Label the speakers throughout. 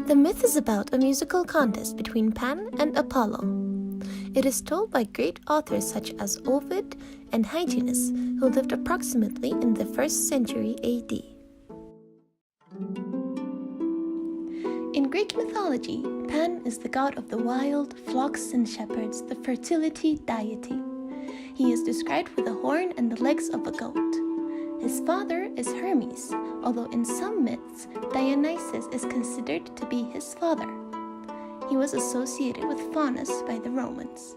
Speaker 1: The myth is about a musical contest between Pan and Apollo. It is told by great authors such as Ovid and Hyginus, who lived approximately in the 1st century AD. In Greek mythology, Pan is the god of the wild, flocks and shepherds, the fertility deity. He is described with a horn and the legs of a goat. His father is Hermes, although in some myths, Dionysus is considered to be his father. He was associated with Faunus by the Romans.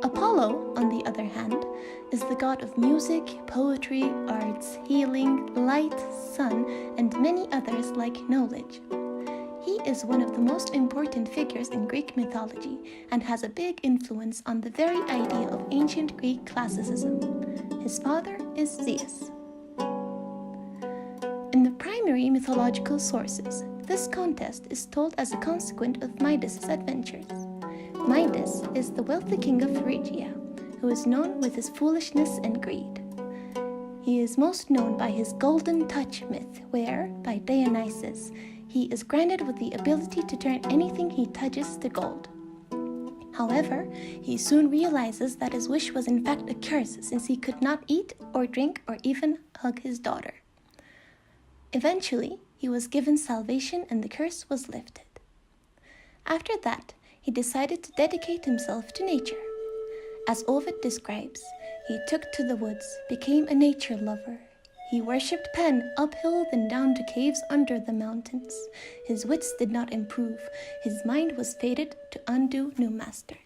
Speaker 1: Apollo, on the other hand, is the god of music, poetry, arts, healing, light, sun, and many others like knowledge. He is one of the most important figures in Greek mythology and has a big influence on the very idea of ancient Greek classicism. His father is Zeus. In the primary mythological sources, this contest is told as a consequence of Midas' adventures. Midas is the wealthy king of Phrygia, who is known with his foolishness and greed. He is most known by his golden touch myth, where, by Dionysus, he is granted with the ability to turn anything he touches to gold. However, he soon realizes that his wish was in fact a curse, since he could not eat or drink or even hug his daughter. Eventually, he was given salvation and the curse was lifted. After that, he decided to dedicate himself to nature. As Ovid describes, he took to the woods, became a nature lover. He worshipped Pan uphill and down to caves under the mountains. His wits did not improve. His mind was fated to undo new masters.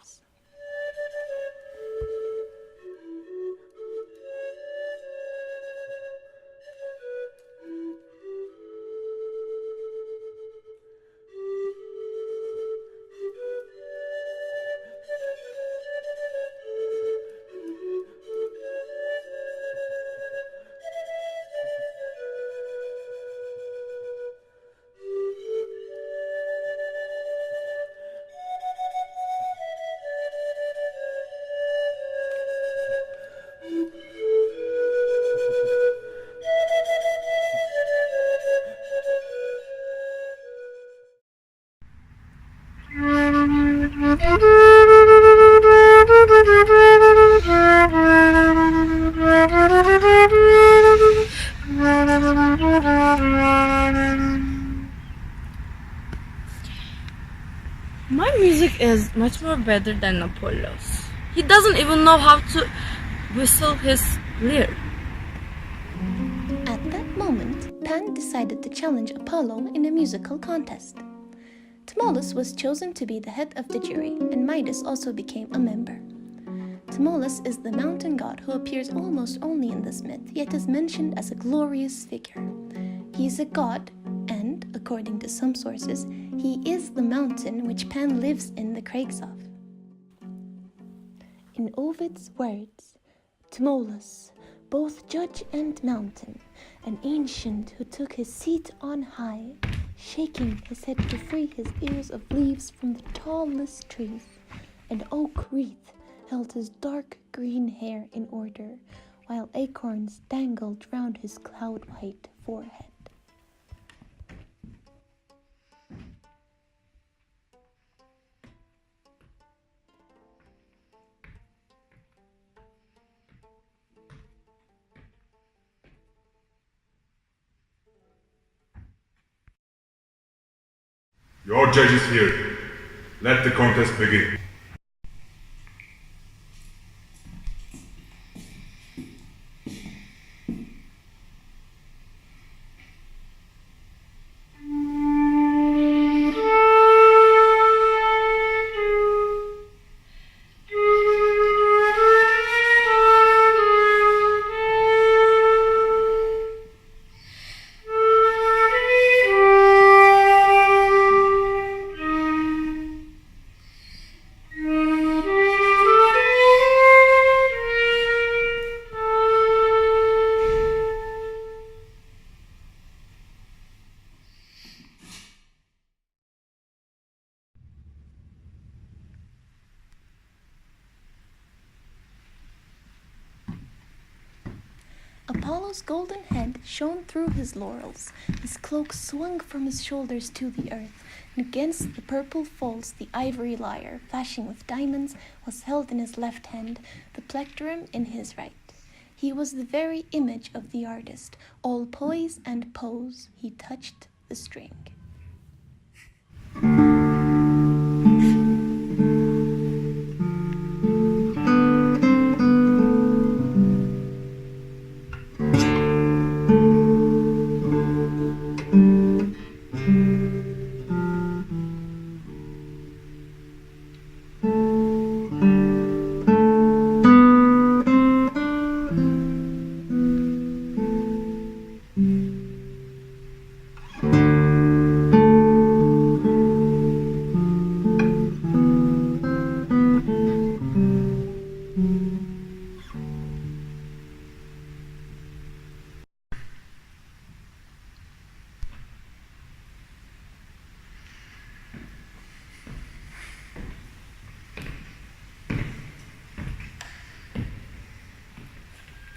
Speaker 2: My music is much more better than Apollo's. He doesn't even know how to whistle his lyre.
Speaker 1: At that moment, Pan decided to challenge Apollo in a musical contest. Tmolus was chosen to be the head of the jury, and Midas also became a member. Tmolus is the mountain god who appears almost only in this myth, yet is mentioned as a glorious figure. He is a god, and, according to some sources, he is the mountain which Pan lives in the crags of. In Ovid's words, Tmolus, both judge and mountain, an ancient who took his seat on high, shaking his head to free his ears of leaves from the tallest trees, an oak wreath held his dark green hair in order, while acorns dangled round his cloud-white forehead.
Speaker 3: Your judge is here. Let the contest begin.
Speaker 1: Apollo's golden head shone through his laurels, his cloak swung from his shoulders to the earth, and against the purple folds the ivory lyre, flashing with diamonds, was held in his left hand, the plectrum in his right. He was the very image of the artist, all poise and pose, he touched the string.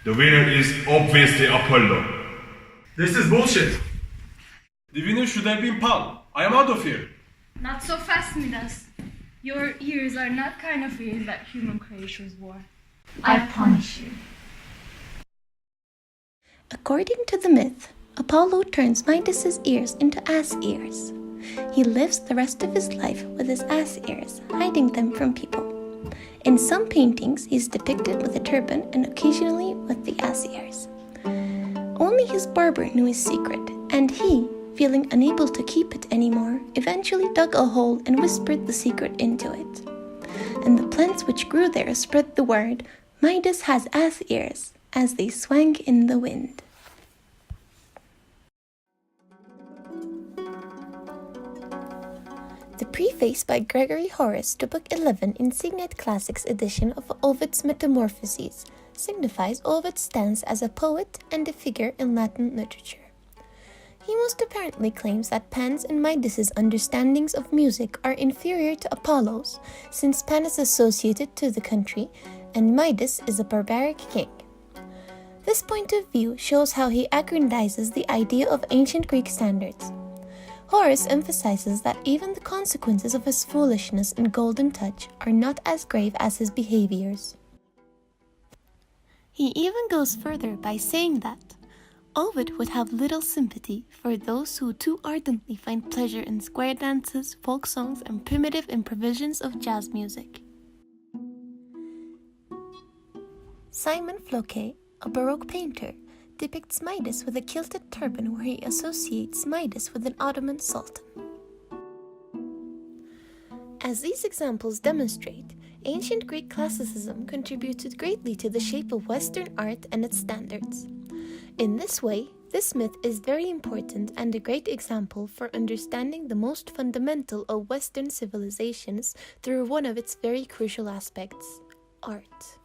Speaker 3: The winner is obviously Apollo.
Speaker 4: This is bullshit. The winner should have been Paul. I am out of here.
Speaker 2: Not so fast, Midas. Your ears are not kind of ears that human creatures wore. I punish you.
Speaker 1: According to the myth, Apollo turns Midas's ears into ass ears. He lives the rest of his life with his ass ears, hiding them from people. In some paintings, he is depicted with a turban and occasionally with the ass ears. Only his barber knew his secret, and he, feeling unable to keep it anymore, eventually dug a hole and whispered the secret into it. And the plants which grew there spread the word, "Midas has ass ears," as they swang in the wind. The preface by Gregory Horace to Book 11 in Signet Classics edition of Ovid's Metamorphoses signifies Ovid stands as a poet and a figure in Latin literature. He most apparently claims that Pan's and Midas's understandings of music are inferior to Apollo's, since Pan is associated to the country and Midas is a barbaric king. This point of view shows how he aggrandizes the idea of ancient Greek standards. Horace emphasizes that even the consequences of his foolishness and golden touch are not as grave as his behaviors. He even goes further by saying that Ovid would have little sympathy for those who too ardently find pleasure in square dances, folk songs, and primitive improvisations of jazz music. Simon Floquet, a Baroque painter, depicts Midas with a kilted turban where he associates Midas with an Ottoman sultan. As these examples demonstrate, ancient Greek classicism contributed greatly to the shape of Western art and its standards. In this way, this myth is very important and a great example for understanding the most fundamental of Western civilizations through one of its very crucial aspects, art.